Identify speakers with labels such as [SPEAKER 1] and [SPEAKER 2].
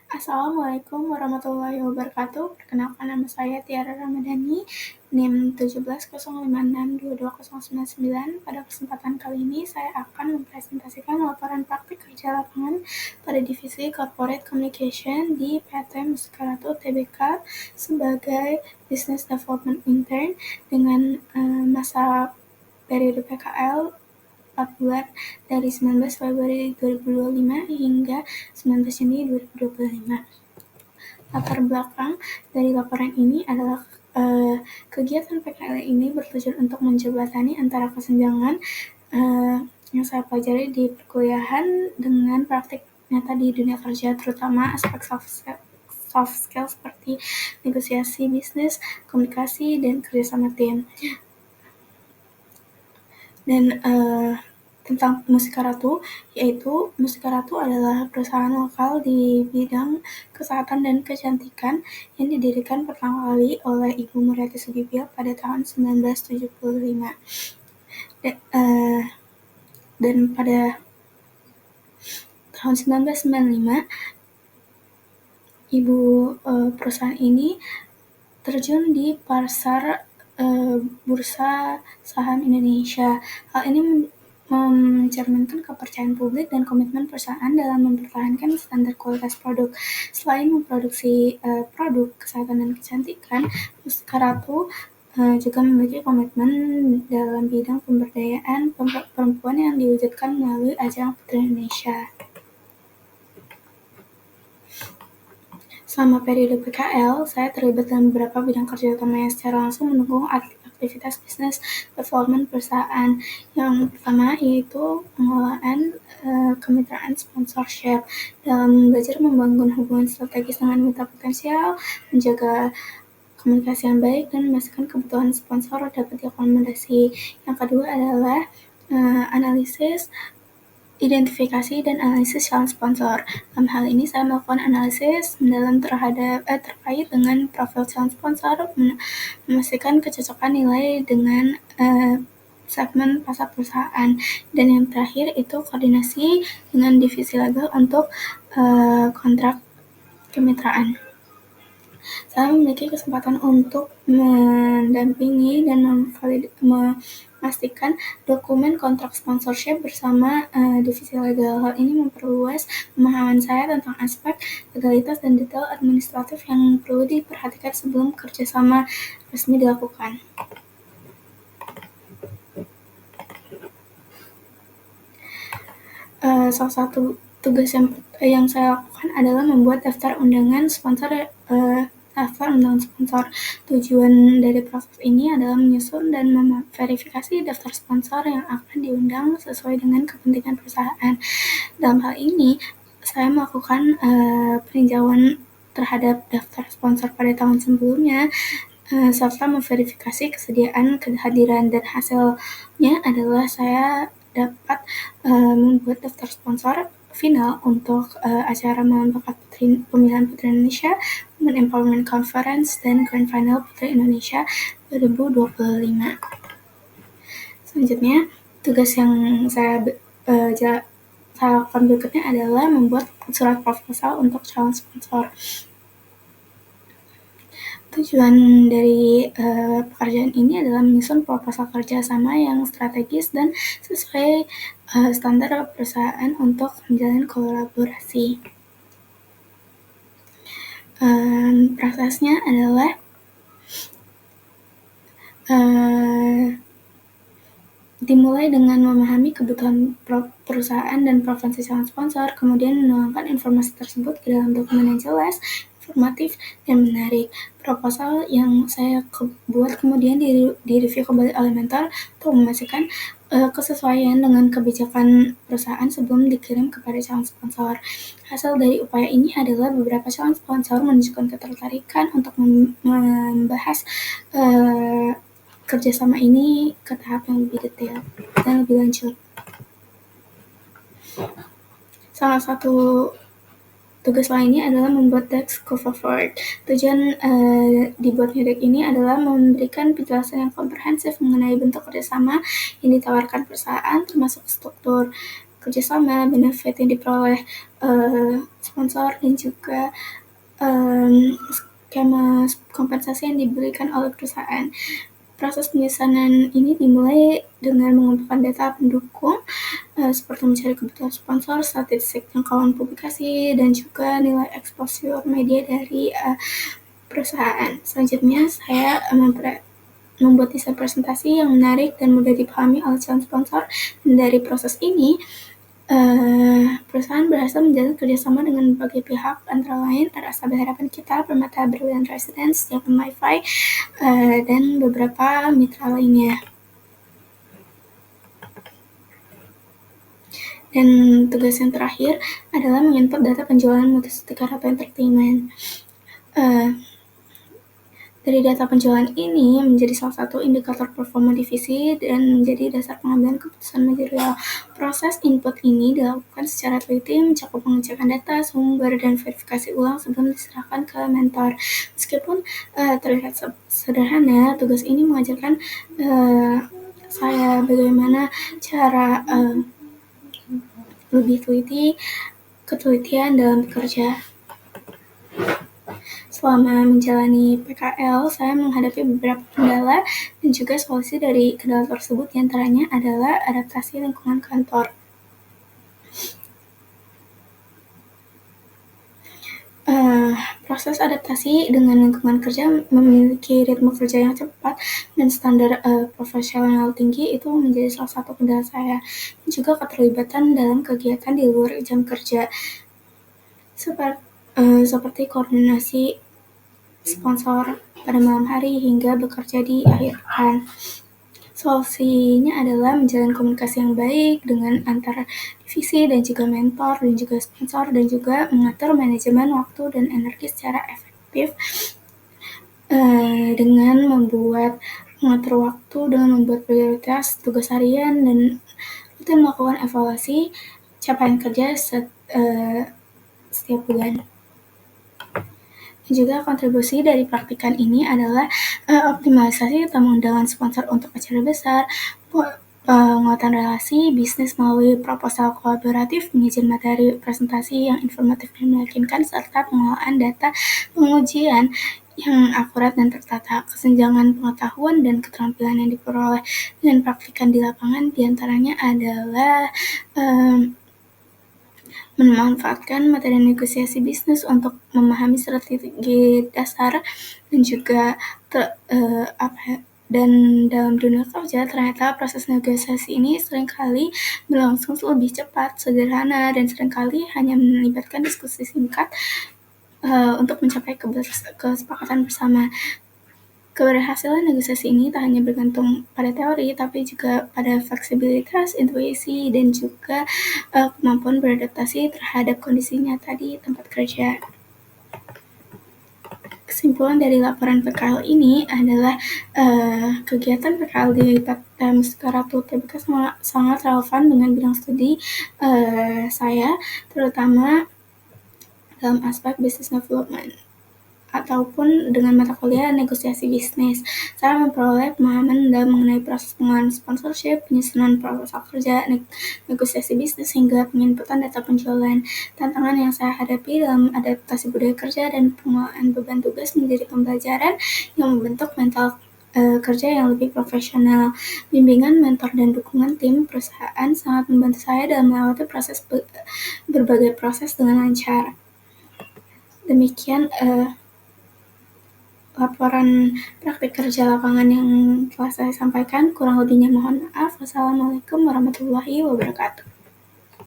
[SPEAKER 1] Assalamualaikum warahmatullahi wabarakatuh. Perkenalkan nama saya Tiara Ramadhani, NIM 1705622099. Pada kesempatan kali ini saya akan mempresentasikan laporan praktik kerja lapangan pada divisi Corporate Communication di PT Mustika Ratu Tbk sebagai Business Development Intern dengan masa periode PKL 4 bulan dari 19 Februari 2025 hingga 19 Juni 2025. Latar belakang dari laporan ini adalah kegiatan PKL ini bertujuan untuk menjembatani antara kesenjangan yang saya pelajari di perkuliahan dengan praktik nyata di dunia kerja, terutama aspek soft skill seperti negosiasi bisnis, komunikasi, dan kerjasama tim. Dan tentang Mustika Ratu, yaitu Mustika Ratu adalah perusahaan lokal di bidang kesehatan dan kecantikan yang didirikan pertama kali oleh Ibu Muriati Sudibyo pada tahun 1975. Dan pada tahun 1995, ibu perusahaan ini terjun di pasar bursa saham Indonesia. Hal ini mencerminkan kepercayaan publik dan komitmen perusahaan dalam mempertahankan standar kualitas produk. Selain memproduksi produk kesehatan dan kecantikan, Mustika Ratu juga memiliki komitmen dalam bidang pemberdayaan perempuan yang diwujudkan melalui ajang Putri Indonesia. Selama periode PKL, saya terlibat dalam beberapa bidang kerja utama yang secara langsung mendukung aktivitas bisnis development perusahaan. Yang pertama yaitu pengelolaan kemitraan sponsorship. Dalam belajar membangun hubungan strategis dengan mitra potensial, menjaga komunikasi yang baik, dan memastikan kebutuhan sponsor dapat diakomodasi. Yang kedua adalah analisis, identifikasi, dan analisis calon sponsor. Dalam hal ini saya melakukan analisis mendalam terkait dengan profil calon sponsor, memastikan kecocokan nilai dengan segmen pasar perusahaan. Dan yang terakhir itu koordinasi dengan divisi legal untuk kontrak kemitraan. Saya memiliki kesempatan untuk mendampingi dan memastikan dokumen kontrak sponsorship bersama divisi legal. Hal ini memperluas pemahaman saya tentang aspek legalitas dan detail administratif yang perlu diperhatikan sebelum kerjasama resmi dilakukan. Salah satu tugas yang saya lakukan adalah membuat daftar undangan sponsor. Tujuan dari proses ini adalah menyusun dan memverifikasi daftar sponsor yang akan diundang sesuai dengan kepentingan perusahaan. Dalam hal ini, saya melakukan peninjauan terhadap daftar sponsor pada tahun sebelumnya, serta memverifikasi kesediaan kehadiran, dan hasilnya adalah saya dapat membuat daftar sponsor final untuk acara Malam Bakat Pemilihan Putri Indonesia, Women Empowerment Conference, dan Grand Final Putri Indonesia 2025. Selanjutnya, tugas yang saya lakukan berikutnya adalah membuat surat proposal untuk calon sponsor. Tujuan dari pekerjaan ini adalah menyusun proposal kerjasama yang strategis dan sesuai standar perusahaan untuk menjalin kolaborasi. Prosesnya adalah dimulai dengan memahami kebutuhan perusahaan dan provinsi calon sponsor, kemudian menuangkan informasi tersebut ke dalam dokumen yang jelas, informatif, dan menarik. Proposal yang saya buat kemudian direview kembali oleh mentor untuk memastikan kesesuaian dengan kebijakan perusahaan sebelum dikirim kepada calon sponsor. Hasil dari upaya ini adalah beberapa calon sponsor menunjukkan ketertarikan untuk membahas kerjasama ini ke tahap yang lebih detail dan lebih lanjut. Salah satu tugas lainnya adalah membuat deck cover forward. Tujuan dibuatnya deck ini adalah memberikan penjelasan yang komprehensif mengenai bentuk kerjasama yang ditawarkan perusahaan, termasuk struktur kerjasama, benefit yang diperoleh sponsor, dan juga skema kompensasi yang diberikan oleh perusahaan. Proses penyesanan ini dimulai dengan mengumpulkan data pendukung seperti mencari kebutuhan sponsor, statistik jangkauan publikasi, dan juga nilai exposure media dari perusahaan. Selanjutnya, saya membuat desain presentasi yang menarik dan mudah dipahami oleh calon sponsor. Dan dari proses ini, perusahaan berhasil menjalin kerjasama dengan berbagai pihak, antara lain RSAB Harapan Kita, Permata Brilliant Residence, Japan Wi-Fi, dan beberapa mitra lainnya. Dan tugas yang terakhir adalah menginput data penjualan Multistika Rapa Entertainment. Dari data penjualan ini menjadi salah satu indikator performa divisi dan menjadi dasar pengambilan keputusan manajerial. Proses input ini dilakukan secara teliti, mencakup pengecekan data, sumber, dan verifikasi ulang sebelum diserahkan ke mentor. Meskipun terlihat sederhana, tugas ini mengajarkan saya bagaimana cara lebih ketelitian dalam bekerja. Selama menjalani PKL, saya menghadapi beberapa kendala dan juga solusi dari kendala tersebut diantaranya adalah adaptasi lingkungan kantor. Proses adaptasi dengan lingkungan kerja memiliki ritme kerja yang cepat dan standar profesional tinggi itu menjadi salah satu kendala saya. Dan juga keterlibatan dalam kegiatan di luar jam kerja, seperti koordinasi sponsor pada malam hari hingga bekerja di akhir pekan. Solusinya adalah menjalin komunikasi yang baik dengan antara divisi dan juga mentor dan juga sponsor, dan juga mengatur manajemen waktu dan energi secara efektif dengan mengatur waktu dengan membuat prioritas tugas harian dan rutin melakukan evaluasi capaian kerja setiap bulan. Juga kontribusi dari praktikan ini adalah optimalisasi tamu undangan sponsor untuk acara besar, penguatan relasi bisnis melalui proposal kolaboratif, penyajian materi presentasi yang informatif dan meyakinkan, serta pengelolaan data pengujian yang akurat dan tertata. Kesenjangan pengetahuan dan keterampilan yang diperoleh dengan praktikan di lapangan diantaranya adalah memanfaatkan materi negosiasi bisnis untuk memahami strategi dasar dan juga dan dalam dunia kerja ternyata proses negosiasi ini seringkali berlangsung lebih cepat, sederhana, dan seringkali hanya melibatkan diskusi singkat untuk mencapai kesepakatan bersama. Keberhasilan negosiasi ini tak hanya bergantung pada teori, tapi juga pada fleksibilitas, intuisi, dan juga kemampuan beradaptasi terhadap kondisi nyata di tempat kerja. Kesimpulan dari laporan PKL ini adalah kegiatan PKL di PT Mustika Ratu Tbk sangat relevan dengan bidang studi saya, terutama dalam aspek business development ataupun dengan mata kuliah negosiasi bisnis. Saya memperoleh pemahaman dalam mengenai proses pengelolaan sponsorship, penyusunan proposal kerja, negosiasi bisnis, hingga penginputan data penjualan. Tantangan yang saya hadapi dalam adaptasi budaya kerja dan pengelolaan beban tugas menjadi pembelajaran yang membentuk mental kerja yang lebih profesional. Bimbingan, mentor, dan dukungan tim perusahaan sangat membantu saya dalam melewati berbagai proses dengan lancar. Demikian laporan praktik kerja lapangan yang telah saya sampaikan. Kurang lebihnya mohon maaf. Wassalamualaikum warahmatullahi wabarakatuh.